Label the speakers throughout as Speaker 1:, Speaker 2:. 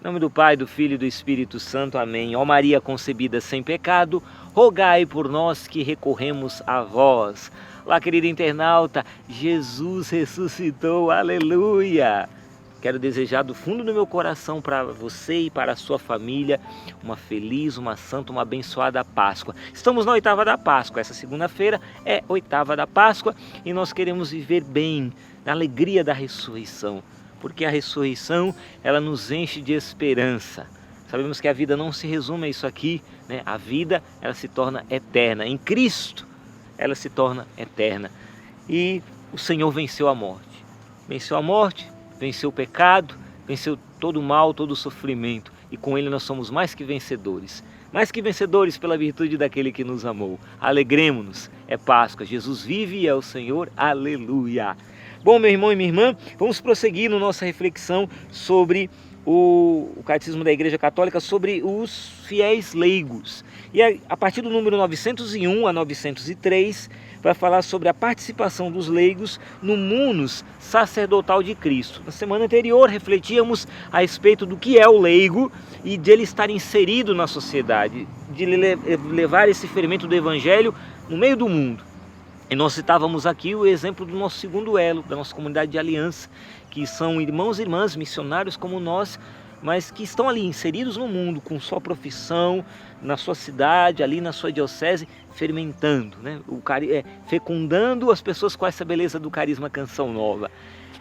Speaker 1: Em nome do Pai, do Filho e do Espírito Santo. Amém. Ó Maria concebida sem pecado, rogai por nós que recorremos a vós. Olá, querido internauta, Jesus ressuscitou, aleluia! Quero desejar do fundo do meu coração para você e para a sua família uma feliz, uma santa, uma abençoada Páscoa. Estamos na oitava da Páscoa, essa segunda-feira é oitava da Páscoa e nós queremos viver bem, na alegria da ressurreição. Porque a ressurreição, ela nos enche de esperança. Sabemos que a vida não se resume a isso aqui, né? A vida, ela se torna eterna. Em Cristo, ela se torna eterna. E o Senhor venceu a morte. Venceu a morte, venceu o pecado, venceu todo o mal, todo o sofrimento. E com Ele nós somos mais que vencedores. Mais que vencedores pela virtude daquele que nos amou. Alegremo-nos, é Páscoa. Jesus vive e é o Senhor. Aleluia! Bom, meu irmão e minha irmã, vamos prosseguir na nossa reflexão sobre o Catecismo da Igreja Católica, sobre os fiéis leigos. E a partir do número 901 a 903, vai falar sobre a participação dos leigos no munus sacerdotal de Cristo. Na semana anterior, refletíamos a respeito do que é o leigo e de ele estar inserido na sociedade, de levar esse fermento do Evangelho no meio do mundo. E nós citávamos aqui o exemplo do nosso segundo elo, da nossa comunidade de aliança, que são irmãos e irmãs missionários como nós, mas que estão ali inseridos no mundo, com sua profissão, na sua cidade, ali na sua diocese, fermentando, né? Fecundando as pessoas com essa beleza do carisma Canção Nova.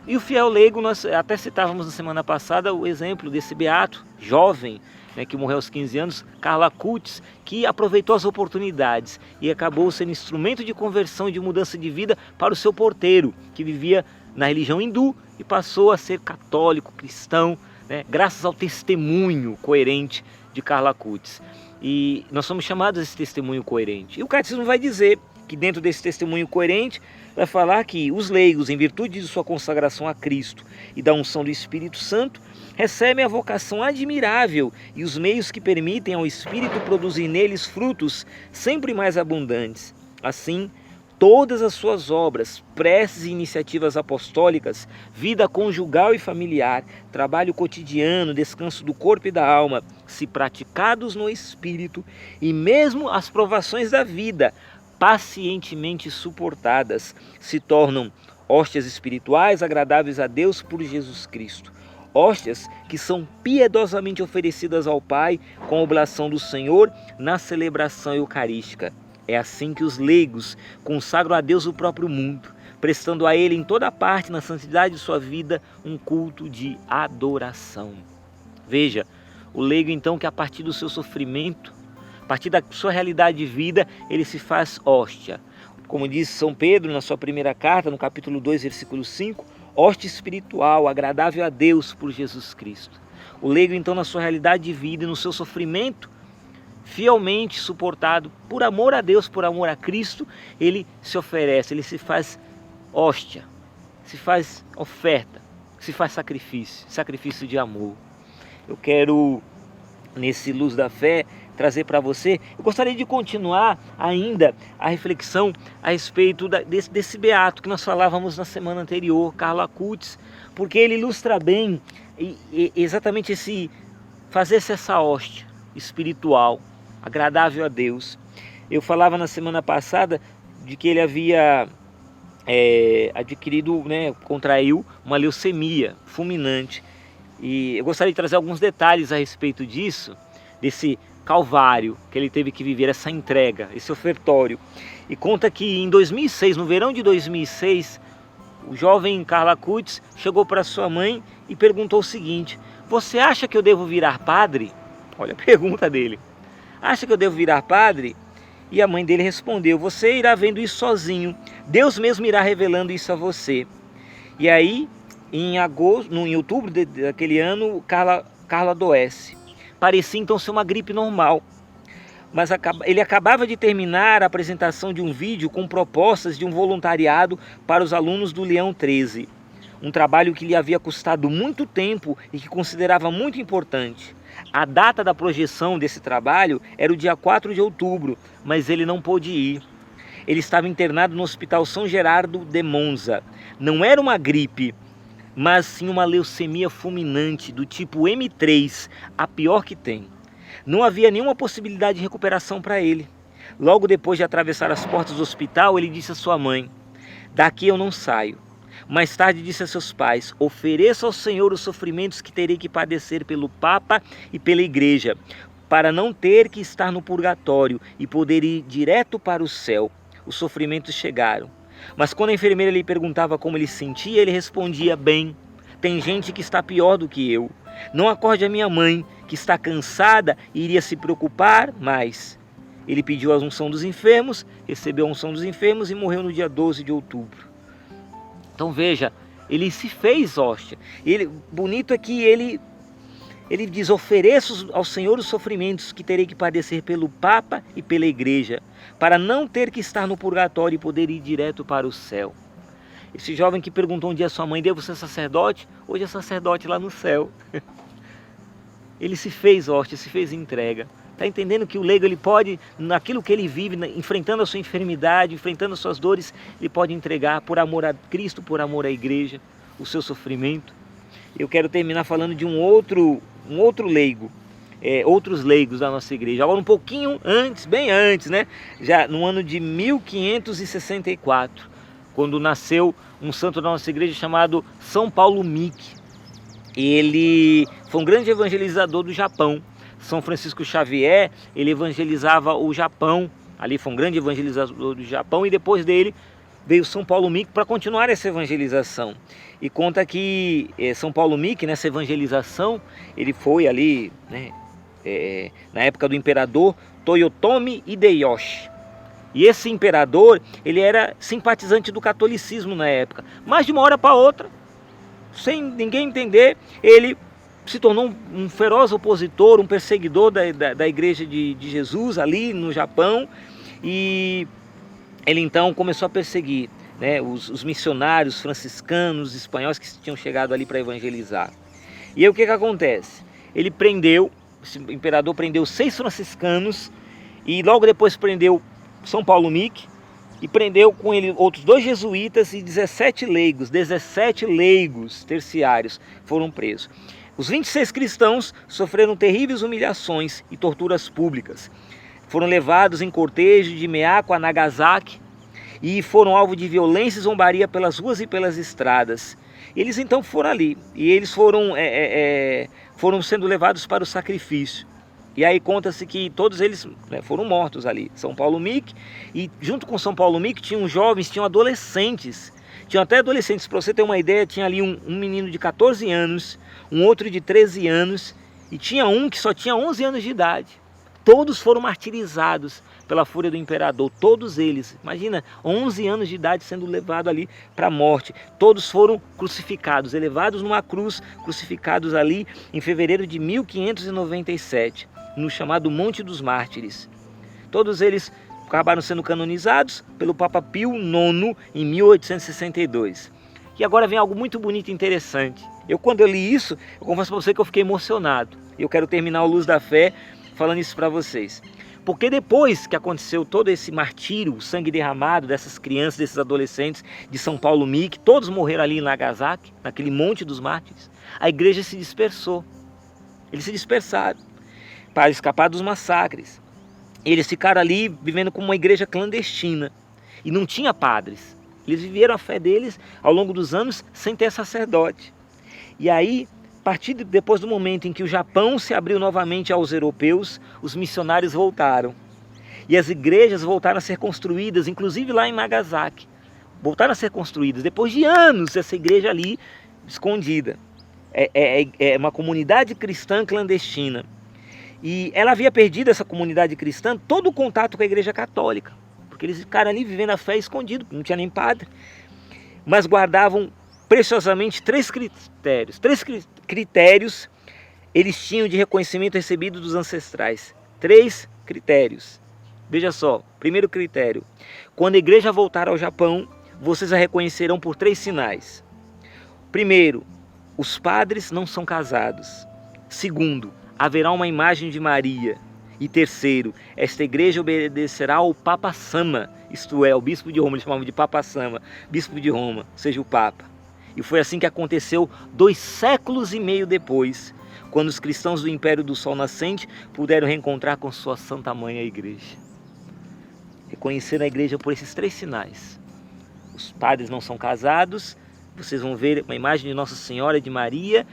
Speaker 1: E o fiel leigo, nós até citávamos na semana passada o exemplo desse beato, jovem, né, que morreu aos 15 anos, Carla Acutis, que aproveitou as oportunidades e acabou sendo instrumento de conversão e de mudança de vida para o seu porteiro, que vivia na religião hindu e passou a ser católico, cristão, né, graças ao testemunho coerente de Carla Acutis. E nós somos chamados a esse testemunho coerente. E o Catecismo vai dizer que dentro desse testemunho coerente, vai falar que os leigos, em virtude de sua consagração a Cristo e da unção do Espírito Santo, recebem a vocação admirável e os meios que permitem ao Espírito produzir neles frutos sempre mais abundantes. Assim, todas as suas obras, preces e iniciativas apostólicas, vida conjugal e familiar, trabalho cotidiano, descanso do corpo e da alma, se praticados no Espírito, e mesmo as provações da vida, pacientemente suportadas, se tornam hóstias espirituais agradáveis a Deus por Jesus Cristo. Hóstias que são piedosamente oferecidas ao Pai com a oblação do Senhor na celebração eucarística. É assim que os leigos consagram a Deus o próprio mundo, prestando a Ele em toda parte, na santidade de sua vida, um culto de adoração. Veja, o leigo então que a partir do seu sofrimento, a partir da sua realidade de vida, ele se faz hóstia. Como diz São Pedro na sua primeira carta, no capítulo 2, versículo 5, hóstia espiritual, agradável a Deus por Jesus Cristo. O leigo então na sua realidade de vida e no seu sofrimento, fielmente suportado por amor a Deus, por amor a Cristo, ele se oferece, ele se faz hóstia, se faz oferta, se faz sacrifício, sacrifício de amor. Eu quero, nesse Luz da Fé, trazer para você, eu gostaria de continuar ainda a reflexão a respeito desse beato que nós falávamos na semana anterior, Carla Acutis, porque ele ilustra bem exatamente fazer-se essa hóstia espiritual, agradável a Deus. Eu falava na semana passada de que ele havia adquirido, contraiu uma leucemia fulminante, e eu gostaria de trazer alguns detalhes a respeito disso, desse calvário que ele teve que viver, essa entrega, esse ofertório. E conta que em 2006, no verão de 2006, o jovem Carla Acutis chegou para sua mãe e perguntou o seguinte: você acha que eu devo virar padre? Olha a pergunta dele. Acha que eu devo virar padre? E a mãe dele respondeu: você irá vendo isso sozinho, Deus mesmo irá revelando isso a você. E aí, em outubro daquele ano, Carla adoece. Parecia então ser uma gripe normal, mas ele acabava de terminar a apresentação de um vídeo com propostas de um voluntariado para os alunos do Leão 13, um trabalho que lhe havia custado muito tempo e que considerava muito importante. A data da projeção desse trabalho era o dia 4 de outubro, mas ele não pôde ir. Ele estava internado no Hospital São Gerardo de Monza. Não era uma gripe, mas sim uma leucemia fulminante do tipo M3, a pior que tem. Não havia nenhuma possibilidade de recuperação para ele. Logo depois de atravessar as portas do hospital, ele disse à sua mãe: "Daqui eu não saio." Mais tarde disse a seus pais: "Ofereço ao Senhor os sofrimentos que terei que padecer pelo Papa e pela Igreja, para não ter que estar no purgatório e poder ir direto para o céu." Os sofrimentos chegaram. Mas quando a enfermeira lhe perguntava como ele se sentia, ele respondia: "Bem, tem gente que está pior do que eu. Não acorde a minha mãe, que está cansada e iria se preocupar mais." Ele pediu a unção dos enfermos, recebeu a unção dos enfermos e morreu no dia 12 de outubro. Então veja, ele se fez hóstia. Bonito é que ele diz: "Ofereço ao Senhor os sofrimentos que terei que padecer pelo Papa e pela Igreja, para não ter que estar no purgatório e poder ir direto para o céu." Esse jovem que perguntou um dia à sua mãe: "Devo ser sacerdote?" Hoje é sacerdote lá no céu. Ele se fez hóstia, se fez entrega. Está entendendo que o leigo, ele pode, naquilo que ele vive, enfrentando a sua enfermidade, enfrentando as suas dores, ele pode entregar por amor a Cristo, por amor à Igreja, o seu sofrimento. Eu quero terminar falando de um outro leigo, outros leigos da nossa igreja. Agora um pouquinho antes, bem antes, né? Já no ano de 1564, quando nasceu um santo da nossa igreja chamado São Paulo Miki. Ele foi um grande evangelizador do Japão. São Francisco Xavier, ele evangelizava o Japão, ali foi um grande evangelizador do Japão, e depois dele veio São Paulo Miki para continuar essa evangelização. E conta que São Paulo Miki, nessa evangelização, ele foi ali, né, na época do imperador Toyotomi Hideyoshi. E esse imperador, ele era simpatizante do catolicismo na época, mas de uma hora para outra, sem ninguém entender, ele se tornou um feroz opositor, um perseguidor da igreja de Jesus ali no Japão. E ele então começou a perseguir, né, os missionários franciscanos, espanhóis que tinham chegado ali para evangelizar. E aí o que acontece? Esse imperador prendeu 6 franciscanos e logo depois prendeu São Paulo Miki e prendeu com ele outros 2 jesuítas e 17 leigos terciários foram presos. Os 26 cristãos sofreram terríveis humilhações e torturas públicas. Foram levados em cortejo de Miyako a Nagasaki e foram alvo de violência e zombaria pelas ruas e pelas estradas. Eles então foram ali e eles foram sendo levados para o sacrifício. E aí conta-se que todos eles, né, foram mortos ali. São Paulo Miki, e junto com São Paulo Miki tinham jovens, tinham adolescentes. Tinham até adolescentes, para você ter uma ideia, tinha ali um menino de 14 anos, um outro de 13 anos, e tinha um que só tinha 11 anos de idade. Todos foram martirizados pela fúria do imperador, todos eles. Imagina, 11 anos de idade sendo levado ali para a morte. Todos foram crucificados, elevados numa cruz, crucificados ali em fevereiro de 1597, no chamado Monte dos Mártires. Todos eles acabaram sendo canonizados pelo Papa Pio IX em 1862. E agora vem algo muito bonito e interessante. Quando eu li isso, eu confesso para você que eu fiquei emocionado. Eu quero terminar o Luz da Fé falando isso para vocês. Porque depois que aconteceu todo esse martírio, o sangue derramado dessas crianças, desses adolescentes de São Paulo Miki, todos morreram ali em Nagasaki, naquele Monte dos Mártires, a igreja se dispersou. Eles se dispersaram para escapar dos massacres. Eles ficaram ali vivendo como uma igreja clandestina e não tinha padres. Eles viveram a fé deles ao longo dos anos sem ter sacerdote. E aí, depois do momento em que o Japão se abriu novamente aos europeus, os missionários voltaram. E as igrejas voltaram a ser construídas, inclusive lá em Nagasaki. Voltaram a ser construídas, depois de anos, essa igreja ali escondida. É uma comunidade cristã clandestina. E ela havia perdido, essa comunidade cristã, todo o contato com a igreja católica. Porque eles ficaram ali vivendo a fé escondido, não tinha nem padre. Mas guardavam preciosamente 3 critérios. 3 critérios eles tinham de reconhecimento recebido dos ancestrais. 3 critérios. Veja só, primeiro critério. Quando a igreja voltar ao Japão, vocês a reconhecerão por 3 sinais. Primeiro, os padres não são casados. Segundo, haverá uma imagem de Maria. E terceiro, esta igreja obedecerá ao Papa Sama, isto é, ao bispo de Roma. Eles chamavam de Papa Sama, bispo de Roma, ou seja, o Papa. E foi assim que aconteceu 2 séculos e meio depois, quando os cristãos do Império do Sol Nascente puderam reencontrar com sua Santa Mãe, a Igreja. Reconheceram a Igreja por esses 3 sinais. Os padres não são casados, vocês vão ver uma imagem de Nossa Senhora, de Maria,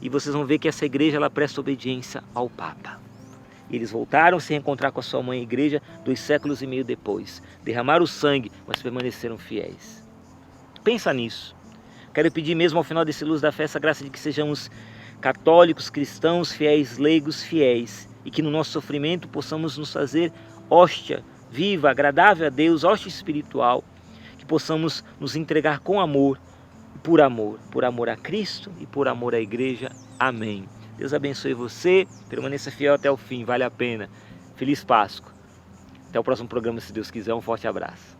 Speaker 1: e vocês vão ver que essa igreja ela presta obediência ao Papa. E eles voltaram a se reencontrar com a sua mãe, a Igreja, 2 séculos e meio depois. Derramaram o sangue, mas permaneceram fiéis. Pensa nisso. Quero pedir mesmo ao final desse Luz da Fé essa graça de que sejamos católicos, cristãos, fiéis, leigos, fiéis. E que no nosso sofrimento possamos nos fazer hóstia viva, agradável a Deus, hóstia espiritual. Que possamos nos entregar com amor, por amor a Cristo e por amor à Igreja. Amém. Deus abençoe você, permaneça fiel até o fim, vale a pena. Feliz Páscoa. Até o próximo programa, se Deus quiser. Um forte abraço.